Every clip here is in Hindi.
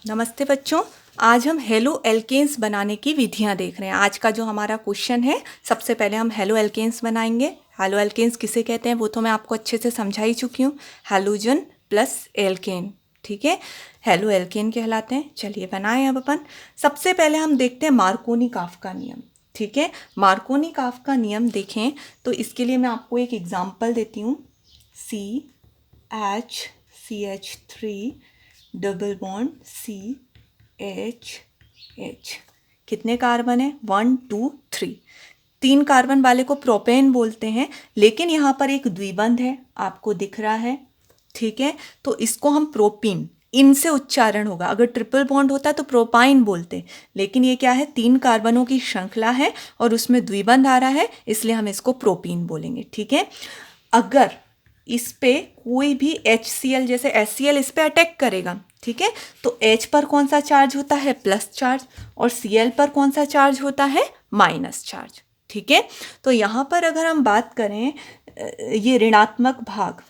नमस्ते बच्चों। आज हम हेलो एल्केन्स बनाने की विधियां देख रहे हैं। आज का जो हमारा क्वेश्चन है, सबसे पहले हम हेलो एल्केन्स बनाएंगे। हेलो एल्केन्स किसे कहते हैं वो तो मैं आपको अच्छे से समझा ही चुकी हूँ। हैलोजन प्लस एल्केन, ठीक है, हेलो एल्केन कहलाते हैं। चलिए बनाएं अब अपन। सबसे पहले हम देखते हैं मार्कोनी-काफ का नियम, ठीक है। मार्कोनी-काफ का नियम देखें तो इसके लिए मैं आपको एक एग्जाम्पल देती हूँ। CH3 डबल बॉन्ड CH, कितने कार्बन है? 1 2 3। 3 कार्बन वाले को प्रोपेन बोलते हैं, लेकिन यहाँ पर एक द्विबंध है, आपको दिख रहा है, ठीक है। तो इसको हम प्रोपीन, इनसे उच्चारण होगा। अगर ट्रिपल बॉन्ड होता तो प्रोपाइन बोलते, लेकिन ये क्या है? 3 कार्बनों की श्रृंखला है और उसमें द्विबंध आ रहा है, इसलिए हम इसको प्रोपीन बोलेंगे, ठीक है। अगर इस पे कोई भी HCl जैसे HCl इस पे अटैक करेगा, ठीक है, तो H पर कौन सा चार्ज होता है? Plus charge. और Cl पर कौन सा चार्ज होता है? माइनस चार्ज, ठीक है। तो यहाँ पर अगर हम बात करें ये ऋणात्मक भाग,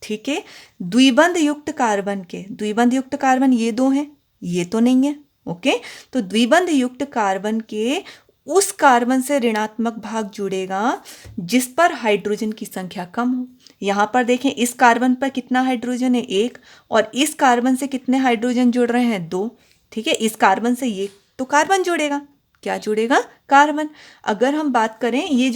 ठीक है, द्विबंध युक्त कार्बन के, द्विबंध युक्त कार्बन ये दो हैं, ये तो नहीं है, ओके। तो द्विबंध युक्त कार्बन के उस कार्बन से ऋणात्मक भाग जुड़ेगा जिस पर हाइड्रोजन की संख्या कम हो। यहाँ पर देखें, इस कार्बन पर कितना हाइड्रोजन है? 1। और इस कार्बन से कितने हाइड्रोजन जुड़ रहे हैं? 2, ठीक है। इस कार्बन से ये तो कार्बन जुड़ेगा, क्या जुड़ेगा? कार्बन। अगर हम बात करें ये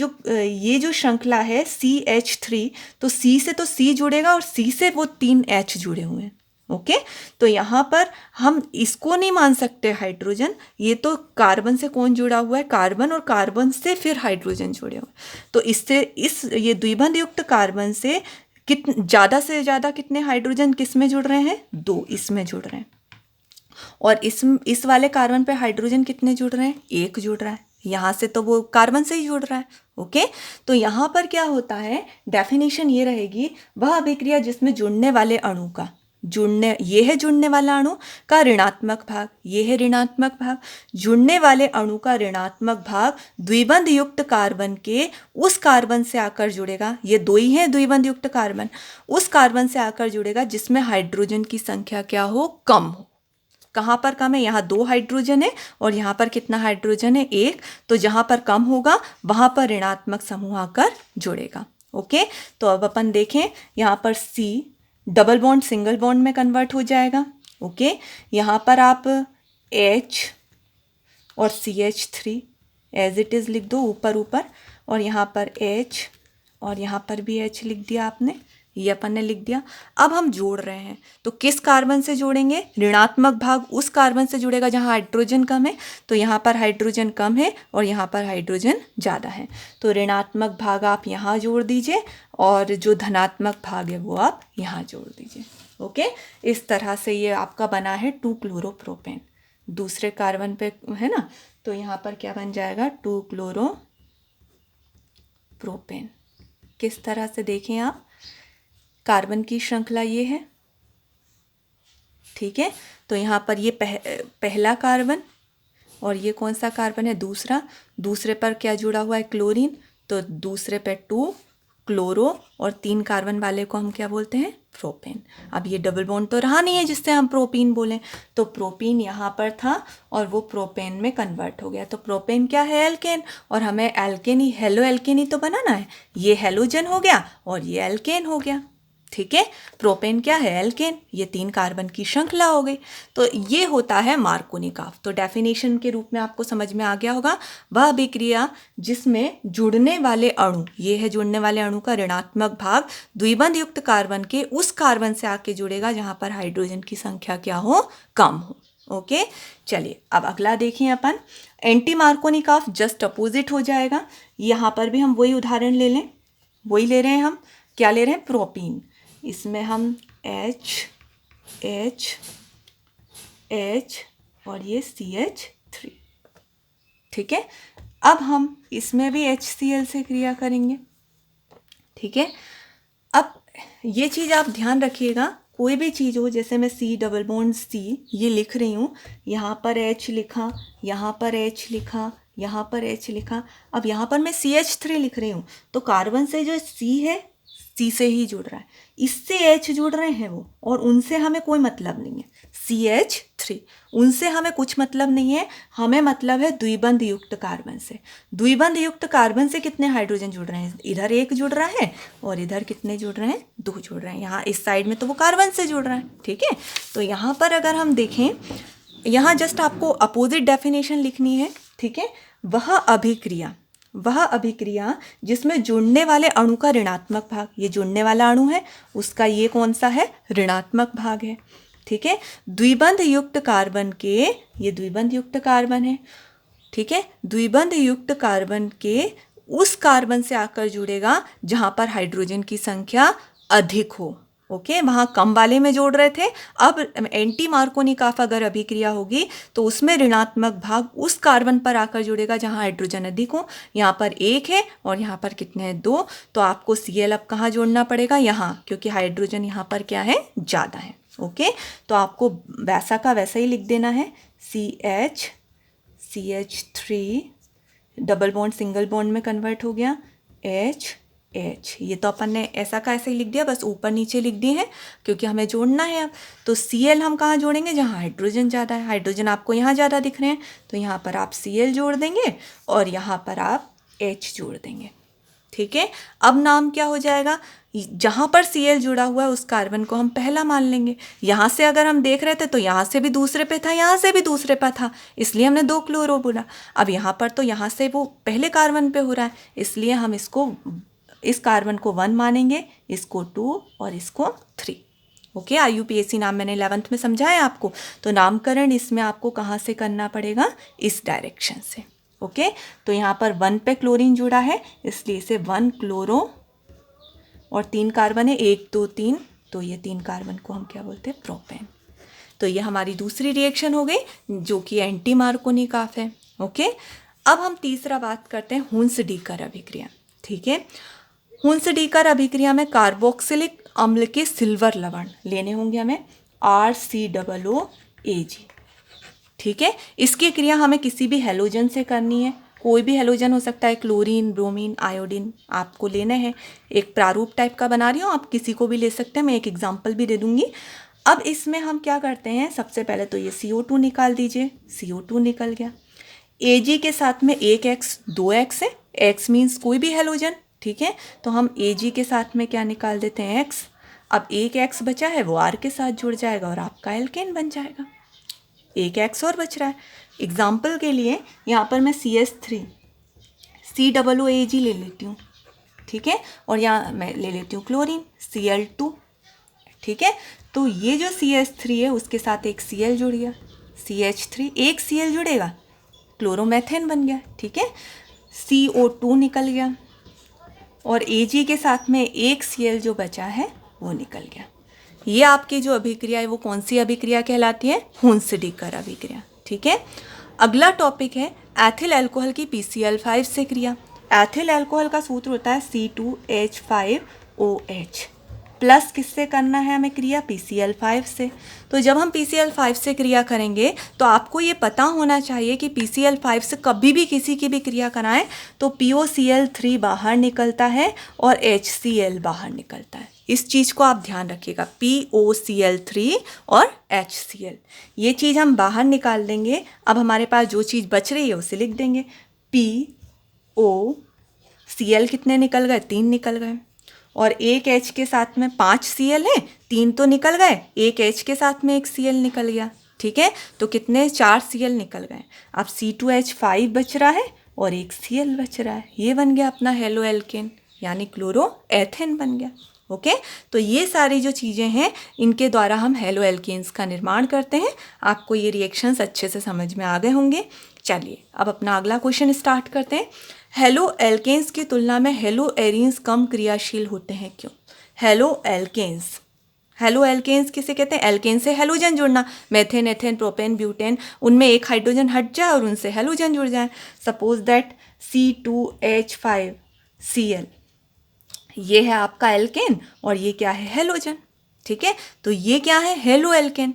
जो श्रृंखला है CH3, तो C से तो C जुड़ेगा और C से वो 3 H जुड़े हुए हैं, ओके। तो यहाँ पर हम इसको नहीं मान सकते हाइड्रोजन, ये तो कार्बन से कौन जुड़ा हुआ है? कार्बन, और कार्बन से फिर हाइड्रोजन जुड़े हुए हैं। तो ये द्विबंध युक्त कार्बन से ज़्यादा से ज़्यादा कितने हाइड्रोजन किस में जुड़ रहे हैं? 2 इसमें जुड़ रहे हैं। और इस वाले कार्बन पे हाइड्रोजन कितने जुड़ रहे हैं? 1 जुड़ रहा है। यहाँ से तो वो कार्बन से ही जुड़ रहा है, ओके। तो यहाँ पर क्या होता है? डेफिनेशन ये रहेगी, वह अभिक्रिया जिसमें जुड़ने वाले अणु का ये है जुड़ने वाला अणु का ऋणात्मक भाग, ये है ऋणात्मक भाग। जुड़ने वाले अणु का ऋणात्मक भाग द्विबंध युक्त कार्बन के उस कार्बन से आकर जुड़ेगा, ये 2 ही हैं द्विबंध युक्त कार्बन, उस कार्बन से आकर जुड़ेगा जिसमें हाइड्रोजन की संख्या क्या हो? कम हो। कहाँ पर कम है? यहाँ 2 हाइड्रोजन है और यहाँ पर कितना हाइड्रोजन है? 1। तो जहाँ पर कम होगा वहाँ पर ऋणात्मक समूह आकर जुड़ेगा, ओके। तो अब अपन देखें, यहाँ पर C double bond single bond में कन्वर्ट हो जाएगा, ओके। यहाँ पर आप H और CH3 एज इट इज़ लिख दो ऊपर ऊपर, और यहाँ पर H और यहाँ पर भी H लिख दिया आपने, ये अपन ने लिख दिया। अब हम जोड़ रहे हैं, तो किस कार्बन से जोड़ेंगे? ऋणात्मक भाग उस कार्बन से जुड़ेगा जहाँ हाइड्रोजन कम है, तो यहाँ पर हाइड्रोजन कम है और यहाँ पर हाइड्रोजन ज़्यादा है। तो ऋणात्मक भाग आप यहाँ जोड़ दीजिए और जो धनात्मक भाग है वो आप यहाँ जोड़ दीजिए, ओके। इस तरह से ये आपका बना है 2-क्लोरोप्रोपेन। दूसरे कार्बन पे है ना, तो यहाँ पर क्या बन जाएगा? 2-क्लोरोप्रोपेन। किस तरह से देखें आप, कार्बन की श्रृंखला ये है, ठीक है। तो यहाँ पर ये पहला कार्बन और ये कौन सा कार्बन है? दूसरा। दूसरे पर क्या जुड़ा हुआ है? क्लोरीन। तो दूसरे पे 2 क्लोरो और 3 कार्बन वाले को हम क्या बोलते हैं? प्रोपेन। अब ये डबल बॉन्ड तो रहा नहीं है जिससे हम प्रोपीन बोलें, तो प्रोपीन यहाँ पर था और वो प्रोपेन में कन्वर्ट हो गया। तो प्रोपेन क्या है? एल्केन। और हमें एल्केन ही, हेलो एल्केन ही तो बनाना है। ये हेलोजन हो गया और ये एल्केन हो गया, ठीक है। प्रोपेन क्या है? एल्केन। ये 3 कार्बन की श्रृंखला हो गई। तो ये होता है मार्कोनी-काफ। तो डेफिनेशन के रूप में आपको समझ में आ गया होगा, वह अभिक्रिया जिसमें जुड़ने वाले अणु, ये है जुड़ने वाले अणु का ऋणात्मक भाग द्विबंध युक्त कार्बन के उस कार्बन से आके जुड़ेगा जहां पर हाइड्रोजन की संख्या क्या हो? कम हो, ओके। चलिए अब अगला देखें अपन। एंटी मार्कोनी-काफ जस्ट अपोजिट हो जाएगा। यहाँ पर भी हम वही उदाहरण ले लें, वही ले रहे हैं हम, क्या ले रहे हैं? प्रोपीन। इसमें हम H और ये CH3, ठीक है। अब हम इसमें भी HCl से क्रिया करेंगे, ठीक है। अब ये चीज़ आप ध्यान रखिएगा, कोई भी चीज़ हो, जैसे मैं C डबल बॉन्ड C ये लिख रही हूँ, यहाँ पर H लिखा, यहाँ पर H लिखा, यहाँ पर H लिखा। अब यहाँ पर मैं CH3 लिख रही हूँ, तो कार्बन से जो C है, C C से ही जुड़ रहा है, इससे H जुड़ रहे हैं वो, और उनसे हमें कोई मतलब नहीं है। CH3 उनसे हमें कुछ मतलब नहीं है, हमें मतलब है द्विबंध युक्त कार्बन से। द्विबंध युक्त कार्बन से कितने हाइड्रोजन जुड़ रहे हैं? इधर एक जुड़ रहा है और इधर कितने जुड़ रहे हैं? 2 जुड़ रहे हैं। यहाँ इस साइड में तो वो कार्बन से जुड़ रहा है, ठीक है। तो यहाँ पर अगर हम देखें, यहाँ जस्ट आपको अपोजिट डेफिनेशन लिखनी है, ठीक है। वह अभिक्रिया जिसमें जुड़ने वाले अणु का ऋणात्मक भाग, ये जुड़ने वाला अणु है, उसका ये कौन सा है? ऋणात्मक भाग है, ठीक है। द्विबंध युक्त कार्बन के, ये द्विबंध युक्त कार्बन है, ठीक है। द्विबंध युक्त कार्बन के उस कार्बन से आकर जुड़ेगा जहाँ पर हाइड्रोजन की संख्या अधिक हो, ओके। वहाँ कम वाले में जोड़ रहे थे, अब एंटी मार्कोनिकॉफ अगर अभिक्रिया होगी तो उसमें ऋणात्मक भाग उस कार्बन पर आकर जुड़ेगा जहाँ हाइड्रोजन अधिक हो। यहाँ पर 1 है और यहाँ पर कितने हैं? 2। तो आपको Cl अब कहाँ जोड़ना पड़ेगा? यहाँ, क्योंकि हाइड्रोजन यहाँ पर क्या है? ज़्यादा है, ओके। तो आपको वैसा का वैसा ही लिख देना है, CH3 double bond single bond में कन्वर्ट हो गया, H। ये तो अपन ने ऐसा का ऐसे ही लिख दिया, बस ऊपर नीचे लिख दिए हैं क्योंकि हमें जोड़ना है अब। तो Cl हम कहाँ जोड़ेंगे? जहाँ हाइड्रोजन ज़्यादा है। हाइड्रोजन आपको यहाँ ज़्यादा दिख रहे हैं तो यहाँ पर आप Cl जोड़ देंगे और यहाँ पर आप H जोड़ देंगे, ठीक है। अब नाम क्या हो जाएगा? जहाँ पर Cl जुड़ा हुआ है उस कार्बन को हम पहला मान लेंगे। यहाँ से अगर हम देख रहे थे तो यहाँ से भी दूसरे पे था, यहाँ से भी दूसरे पे था, इसलिए हमने 2 क्लोरो बोला। अब यहाँ पर तो यहाँ से वो पहले कार्बन पे हो रहा है, इसलिए हम इस कार्बन को 1 मानेंगे, इसको 2 और इसको 3, ओके। IUPAC नाम मैंने 11th में समझाया आपको। तो नामकरण इसमें आपको कहाँ से करना पड़ेगा? इस डायरेक्शन से, ओके। तो यहाँ पर 1 पे क्लोरीन जुड़ा है, इसलिए इसे 1 क्लोरो, और 3 कार्बन है, 1 2 3, तो ये 3 कार्बन को हम क्या बोलते हैं? प्रोपेन। तो ये हमारी दूसरी रिएक्शन हो गई जो कि एंटी मार्कोनिकॉफ है, ओके। अब हम तीसरा बात करते हैं हुन्स-डीकर अभिक्रिया, ठीक है। हुन्स-डीकर अभिक्रिया में कार्बोक्सिलिक अम्ल के सिल्वर लवण लेने होंगे हमें, RCOOAg, ठीक है। इसकी क्रिया हमें किसी भी हेलोजन से करनी है, कोई भी हेलोजन हो सकता है, क्लोरीन, ब्रोमीन, आयोडीन आपको लेना है। एक प्रारूप टाइप का बना रही हूँ, आप किसी को भी ले सकते हैं, मैं एक एग्जाम्पल भी दे दूंगी। अब इसमें हम क्या करते हैं? सबसे पहले तो ये CO2 निकाल दीजिए, CO2 निकल गया। Ag के साथ में 1x 2x है, x मीन्स कोई भी हेलोजन, ठीक है। तो हम Ag के साथ में क्या निकाल देते हैं? x। अब 1x बचा है वो R के साथ जुड़ जाएगा और आपका एल्केन बन जाएगा। 1x और बच रहा है। एग्जाम्पल के लिए यहाँ पर मैं CH3 COOAg ले लेती हूँ, ठीक है। और यहाँ मैं ले लेती हूँ क्लोरीन Cl2, ठीक है। तो ये जो CH3 है उसके साथ एक Cl जुड़ गया, CH3, एक Cl जुड़ेगा, क्लोरोमेथेन बन गया, ठीक है। CO2 निकल गया और Ag के साथ में एक Cl जो बचा है वो निकल गया। ये आपकी जो अभिक्रिया है वो कौन सी अभिक्रिया कहलाती है? हुन्स-डीकर अभिक्रिया, ठीक है। अगला टॉपिक है एथिल अल्कोहल की PCl5 से क्रिया। एथिल अल्कोहल का सूत्र होता है C2H5OH, प्लस किससे करना है हमें क्रिया? PCl5 से। तो जब हम PCl5 से क्रिया करेंगे तो आपको ये पता होना चाहिए कि PCl5 से कभी भी किसी की भी क्रिया कराएं तो POCl3 बाहर निकलता है और HCl बाहर निकलता है। इस चीज़ को आप ध्यान रखिएगा, POCl3 और HCl, ये चीज़ हम बाहर निकाल देंगे। अब हमारे पास जो चीज़ बच रही है उसे लिख देंगे, POCl कितने निकल गए? 3 निकल गए, और एक H के साथ में 5 Cl है, 3 तो निकल गए, एक H के साथ में एक Cl निकल गया, ठीक है। तो कितने? 4 Cl निकल गए। अब C2H5 बच रहा है और एक Cl बच रहा है, ये बन गया अपना हेलो एल्केन, यानी क्लोरोएथेन बन गया, ओके। तो ये सारी जो चीज़ें हैं इनके द्वारा हम हेलो एल्केन्स का निर्माण करते हैं। आपको ये रिएक्शंस अच्छे से समझ में आ गए होंगे। चलिए अब अपना अगला क्वेश्चन स्टार्ट करते हैं। हेलो एल्केन्स की तुलना में हेलो एरीन्स कम क्रियाशील होते हैं, क्यों? हेलो एल्केन्स किसे कहते हैं? एल्केन से हेलोजन जुड़ना, मेथेन, एथेन, प्रोपेन, ब्यूटेन, उनमें एक हाइड्रोजन हट जाए और उनसे हेलोजन जुड़ जाए। सपोज दैट C2H5Cl, ये है आपका एल्केन और ये क्या है? हेलोजन, ठीक है। तो ये क्या है? Halo alkane.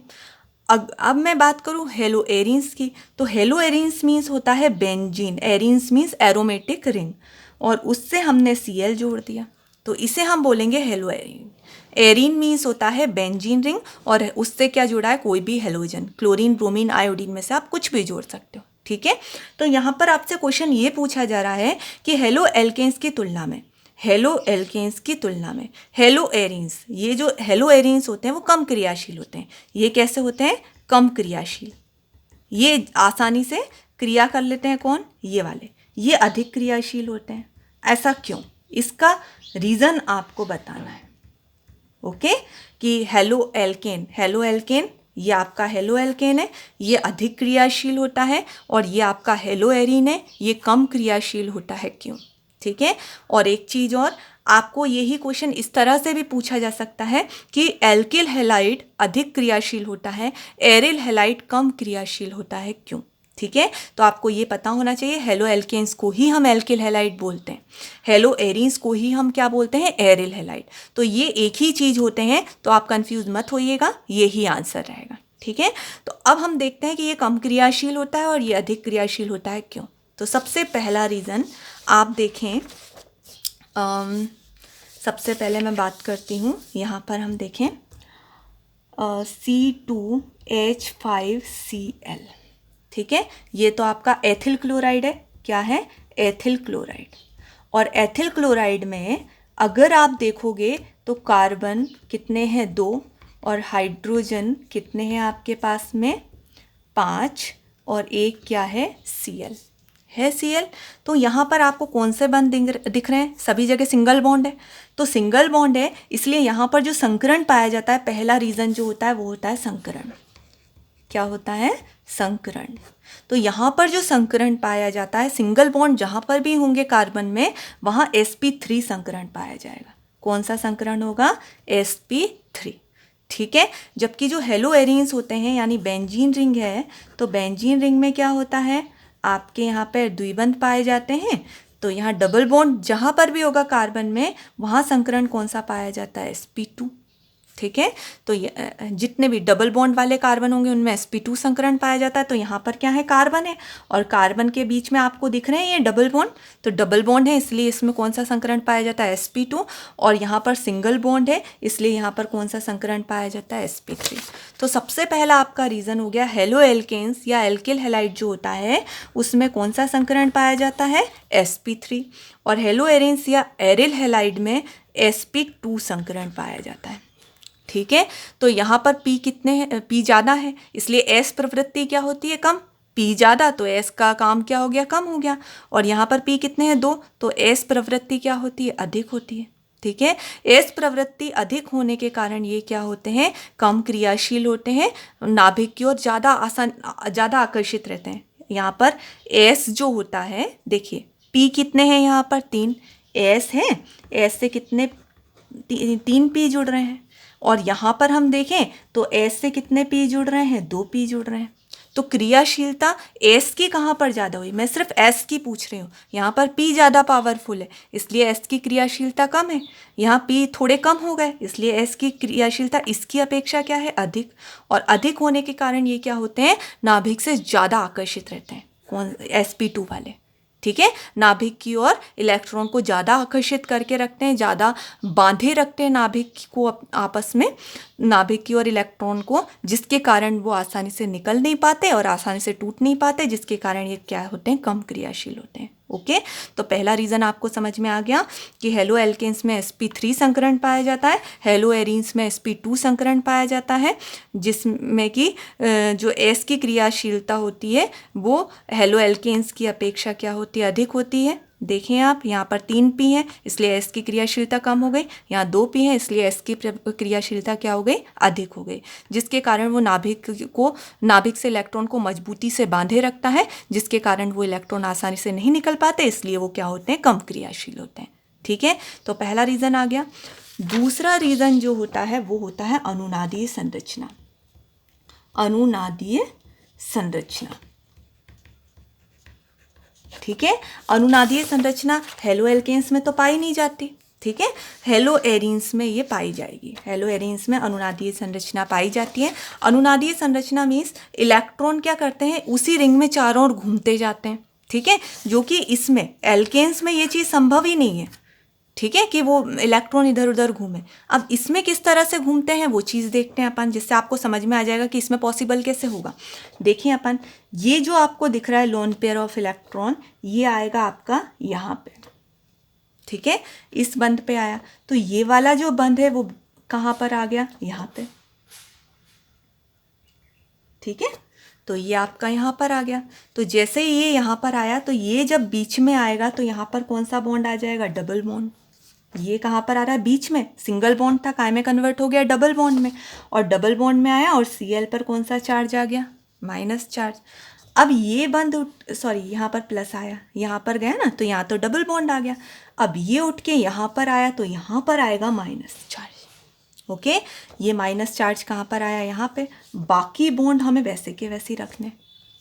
अब मैं बात करूँ हेलो एरीन्स की, तो हेलो एरीन्स मीन्स होता है benzene, arenes means aromatic ring, और उससे हमने Cl जोड़ दिया, तो इसे हम बोलेंगे हेलो एरीन। एरीन मीन्स होता है बेंजीन रिंग, और उससे क्या जुड़ा है, कोई भी हेलोजन, क्लोरीन, ब्रोमीन, आयोडीन में से आप कुछ भी जोड़ सकते हो। ठीक है, तो यहाँ पर आपसे क्वेश्चन ये पूछा जा रहा है कि हेलो एल्केन्स की तुलना में, हेलो एल्केन्स की तुलना में हेलो एरीन्स, ये जो हेलो एरीन्स होते हैं वो कम क्रियाशील होते हैं। ये कैसे होते हैं, कम क्रियाशील, ये आसानी से क्रिया कर लेते हैं, कौन, ये वाले, ये अधिक क्रियाशील होते हैं। ऐसा क्यों, इसका रीज़न आपको बताना है। ओके, कि हेलो एल्केन, ये आपका हेलो एल्केन है, ये अधिक क्रियाशील होता है, और ये आपका हेलो एरीन है, ये कम क्रियाशील होता है, क्यों। ठीक है, और एक चीज़ और, आपको यही क्वेश्चन इस तरह से भी पूछा जा सकता है कि एल्किल हैलाइड अधिक क्रियाशील होता है, एरिल हैलाइड कम क्रियाशील होता है, क्यों। ठीक है, तो आपको ये पता होना चाहिए, हेलो एल्केन्स को ही हम एल्किल हैलाइड बोलते हैं, हेलो एरीन्स को ही हम क्या बोलते हैं, एरिल हैलाइड। तो ये एक ही चीज़ होते हैं, तो आप कंफ्यूज मत होइएगा, ये ही आंसर रहेगा। ठीक है, तो अब हम देखते हैं कि ये कम क्रियाशील होता है और ये अधिक क्रियाशील होता है, क्यों। तो सबसे पहला रीज़न आप देखें, सबसे पहले मैं बात करती हूँ, यहाँ पर हम देखें C2H5Cl। ठीक है, ये तो आपका एथिल क्लोराइड है, क्या है, एथिल क्लोराइड। और एथिल क्लोराइड में अगर आप देखोगे तो कार्बन कितने हैं, 2, और हाइड्रोजन कितने हैं आपके पास में, 5, और एक क्या है, Cl है, Cl। तो यहाँ पर आपको कौन से बंद दिख रहे हैं, सभी जगह सिंगल बॉन्ड है, तो सिंगल बॉन्ड है, इसलिए यहाँ पर जो संकरण पाया जाता है, पहला रीज़न जो होता है वो होता है संकरण। क्या होता है, संकरण। तो यहाँ पर जो संकरण पाया जाता है, सिंगल बॉन्ड जहाँ पर भी होंगे कार्बन में, वहाँ sp3 संकरण पाया जाएगा। कौन सा संकरण होगा, sp3। ठीक है, जबकि जो हेलो एरीन्स होते हैं, यानी बेंजीन रिंग है, तो बेंजीन रिंग में क्या होता है, आपके यहाँ पर द्विबंध पाए जाते हैं, तो यहाँ डबल बॉन्ड जहाँ पर भी होगा कार्बन में, वहाँ संकरण कौन सा पाया जाता है, sp2। ठीक है, तो जितने भी डबल बॉन्ड वाले कार्बन होंगे उनमें sp2 संकरण पाया जाता है। तो यहाँ पर क्या है, कार्बन है, और कार्बन के बीच में आपको दिख रहे हैं ये डबल बॉन्ड, तो डबल बॉन्ड है, इसलिए इसमें कौन सा संकरण पाया जाता है, sp2। और यहाँ पर सिंगल बॉन्ड है, इसलिए यहाँ पर कौन सा संकरण पाया जाता है, sp3। तो सबसे पहला आपका रीज़न हो गया, हेलो एल्केन्स या एल्किल हैलाइड जो होता है, उसमें कौन सा संकरण पाया जाता है, sp3। और हेलो एरीन्स या एरिल हैलाइड में sp2 संकरण पाया जाता है। ठीक है, तो यहाँ पर P कितने हैं, P ज़्यादा है, इसलिए S प्रवृत्ति क्या होती है, कम, P ज़्यादा, तो S का काम क्या हो गया, कम हो गया। और यहाँ पर P कितने हैं, 2, तो S प्रवृत्ति क्या होती है, अधिक होती है। ठीक है, S प्रवृत्ति अधिक होने के कारण ये क्या होते हैं, कम क्रियाशील होते हैं, नाभिक की ओर ज़्यादा आकर्षित रहते हैं। यहाँ पर S जो होता है, देखिए P कितने हैं, यहाँ पर 3 S है, S से कितने 3 P जुड़ रहे हैं, और यहाँ पर हम देखें तो S से कितने P जुड़ रहे हैं, 2 P जुड़ रहे हैं। तो क्रियाशीलता S की कहाँ पर ज़्यादा हुई, मैं सिर्फ S की पूछ रही हूँ, यहाँ पर P ज़्यादा पावरफुल है, इसलिए S की क्रियाशीलता कम है। यहाँ P थोड़े कम हो गए, इसलिए S की क्रियाशीलता इसकी अपेक्षा क्या है, अधिक। और अधिक होने के कारण ये क्या होते हैं, नाभिक से ज़्यादा आकर्षित रहते हैं, कौन, sp2 वाले। ठीक है, नाभिक की ओर इलेक्ट्रॉन को ज़्यादा आकर्षित करके रखते हैं, ज़्यादा बांधे रखते हैं नाभिक को आपस में, नाभिक की ओर इलेक्ट्रॉन को, जिसके कारण वो आसानी से निकल नहीं पाते और आसानी से टूट नहीं पाते, जिसके कारण ये क्या होते हैं, कम क्रियाशील होते हैं। ओके, तो पहला रीज़न आपको समझ में आ गया कि हेलो एल्केन्स में sp3 संकरण पाया जाता है, हेलो एरीन्स में sp2 संकरण पाया जाता है, जिसमें कि जो S की क्रियाशीलता होती है वो हेलो एल्केन्स की अपेक्षा क्या होती है, अधिक होती है। देखें आप, यहाँ पर 3 P है, इसलिए S की क्रियाशीलता कम हो गई, यहाँ 2 P है, इसलिए S की क्रियाशीलता क्या हो गई, अधिक हो गई, जिसके कारण वो नाभिक से इलेक्ट्रॉन को मजबूती से बांधे रखता है, जिसके कारण वो इलेक्ट्रॉन आसानी से नहीं निकल पाते, इसलिए वो क्या होते हैं, कम क्रियाशील होते हैं। ठीक है, तो पहला रीज़न आ गया। दूसरा रीज़न जो होता है वो होता है अनुनादीय संरचना। अनुनादीय संरचना, ठीक है, अनुनादीय संरचना हेलो एल्केन्स में तो पाई नहीं जाती, ठीक है, हेलो एरीन्स में ये पाई जाएगी। हेलो एरीन्स में अनुनादीय संरचना पाई जाती है। अनुनादीय संरचना मीन्स इलेक्ट्रॉन क्या करते हैं, उसी रिंग में चारों ओर घूमते जाते हैं, ठीक है, जो कि इसमें एल्केन्स में ये चीज़ संभव ही नहीं है। ठीक है, कि वो इलेक्ट्रॉन इधर उधर घूमे। अब इसमें किस तरह से घूमते हैं वो चीज़ देखते हैं अपन, जिससे आपको समझ में आ जाएगा कि इसमें पॉसिबल कैसे होगा। देखिए अपन, ये जो आपको दिख रहा है लोन पेयर ऑफ इलेक्ट्रॉन, ये आएगा आपका यहाँ पे, ठीक है, इस बंध पे आया। तो ये वाला जो बंध है वो कहाँ पर आ गया, यहाँ पे, ठीक है। तो ये आपका यहाँ पर आ गया। तो जैसे ही ये यहाँ पर आया, तो ये जब बीच में आएगा तो यहाँ पर कौन सा बॉन्ड आ जाएगा, डबल बॉन्ड। ये कहाँ पर आ रहा है, बीच में, सिंगल बॉन्ड था, काय में कन्वर्ट हो गया, डबल बॉन्ड में। और डबल बॉन्ड में आया और Cl पर कौन सा चार्ज आ गया, माइनस चार्ज। अब ये बंद सॉरी यहाँ पर प्लस आया, यहाँ पर गया ना, तो यहाँ तो डबल बॉन्ड आ गया। अब ये उठ के यहाँ पर आया तो यहाँ पर आएगा माइनस चार्ज। ओके, ये माइनस चार्ज कहाँ पर आया, यहाँ पे। बाकी बॉन्ड हमें वैसे के वैसे ही रखने।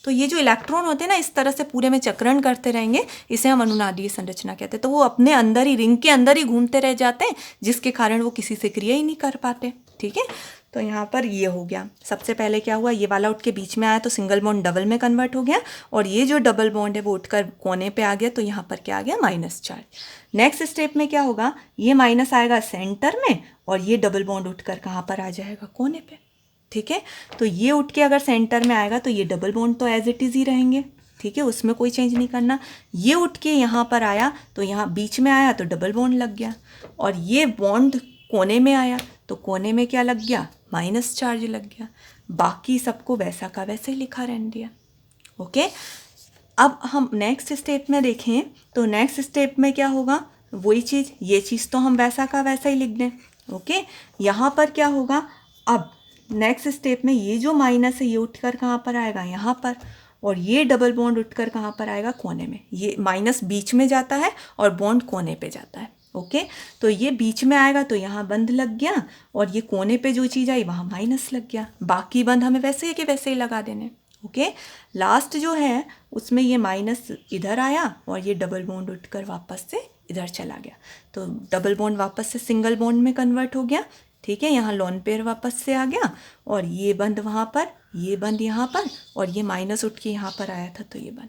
तो ये जो इलेक्ट्रॉन होते हैं ना, इस तरह से पूरे में चक्रण करते रहेंगे, इसे हम अनुनादीय संरचना कहते हैं। तो वो अपने अंदर ही, रिंग के अंदर ही घूमते रह जाते हैं, जिसके कारण वो किसी से क्रिया ही नहीं कर पाते, ठीक है। तो यहाँ पर ये हो गया। सबसे पहले क्या हुआ, ये वाला उठ के बीच में आया तो सिंगल बॉन्ड डबल में कन्वर्ट हो गया, और ये जो डबल बॉन्ड है वो उठकर कोने पे आ गया, तो यहाँ पर क्या आ गया, माइनस चार्ज। नेक्स्ट स्टेप में क्या होगा, ये माइनस आएगा सेंटर में, और ये डबल बॉन्ड उठकर कहाँ पर आ जाएगा, कोने पे, ठीक है। तो ये उठ के अगर सेंटर में आएगा तो ये डबल बॉन्ड तो एज इट इज़ ही रहेंगे, ठीक है, उसमें कोई चेंज नहीं करना। ये उठ के यहाँ पर आया तो यहाँ बीच में आया तो डबल बॉन्ड लग गया, और ये बॉन्ड कोने में आया तो कोने में क्या लग गया, माइनस चार्ज लग गया। बाकी सबको वैसा का वैसे ही लिखा रहने दिया। ओके, अब हम नेक्स्ट स्टेप में देखें तो नेक्स्ट स्टेप में क्या होगा, वही चीज़, ये चीज़ तो हम वैसा का वैसा ही लिख दें। ओके, यहाँ पर क्या होगा, अब नेक्स्ट स्टेप में ये जो माइनस है ये उठकर कहाँ पर आएगा, यहाँ पर, और ये डबल बॉन्ड उठकर कहाँ पर आएगा, कोने में। ये माइनस बीच में जाता है और बॉन्ड कोने पे जाता है। ओके, तो ये बीच में आएगा तो यहाँ बंद लग गया, और ये कोने पे जो चीज़ आई वहाँ माइनस लग गया। बाकी बंद हमें वैसे ही कि वैसे ही लगा देने। ओके, लास्ट जो है उसमें ये माइनस इधर आया और ये डबल बॉन्ड उठकर वापस से इधर चला गया, तो डबल बॉन्ड वापस से सिंगल बॉन्ड में कन्वर्ट हो गया, ठीक है। यहाँ लोन पेयर वापस से आ गया, और ये बंद वहाँ पर, ये बंद यहाँ पर, और ये माइनस उठ के यहाँ पर आया था तो ये बंद।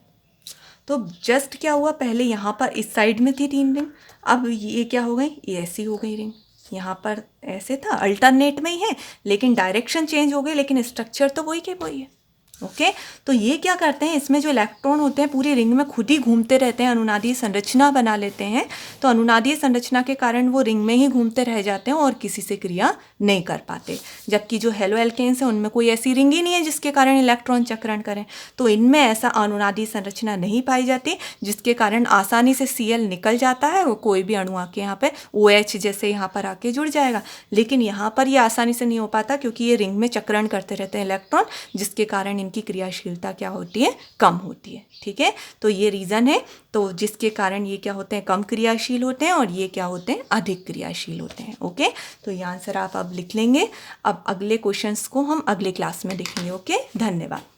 तो जस्ट क्या हुआ, पहले यहाँ पर इस साइड में थी 3 रिंग, अब ये क्या हो गई, ये ऐसी हो गई रिंग। यहाँ पर ऐसे था, अल्टरनेट में ही है, लेकिन डायरेक्शन चेंज हो गई, लेकिन स्ट्रक्चर तो वही के वही है। ओके, तो ये क्या करते हैं, इसमें जो इलेक्ट्रॉन होते हैं पूरी रिंग में खुद ही घूमते रहते हैं, अनुनादीय संरचना बना लेते हैं। तो अनुनादीय संरचना के कारण वो रिंग में ही घूमते रह जाते हैं और किसी से क्रिया नहीं कर पाते। जबकि जो हेलो एल्केन्स हैं उनमें कोई ऐसी रिंग ही नहीं है जिसके कारण इलेक्ट्रॉन चक्रण करें, तो इनमें ऐसा अनुनादीय संरचना नहीं पाई जाती, जिसके कारण आसानी से Cl निकल जाता है, वो कोई भी अणु आके यहाँ पे OH जैसे यहाँ पर आके जुड़ जाएगा। लेकिन यहाँ पर ये आसानी से नहीं हो पाता, क्योंकि ये रिंग में चक्रण करते रहते हैं इलेक्ट्रॉन, जिसके कारण इनकी क्रियाशीलता क्या होती है, कम होती है, ठीक है। तो ये रीज़न है, तो जिसके कारण ये क्या होते हैं, कम क्रियाशील होते हैं, और ये क्या होते हैं, अधिक क्रियाशील होते हैं। ओके, तो ये आंसर आप अब लिख लेंगे। अब अगले क्वेश्चंस को हम अगले क्लास में देखेंगे। ओके, धन्यवाद।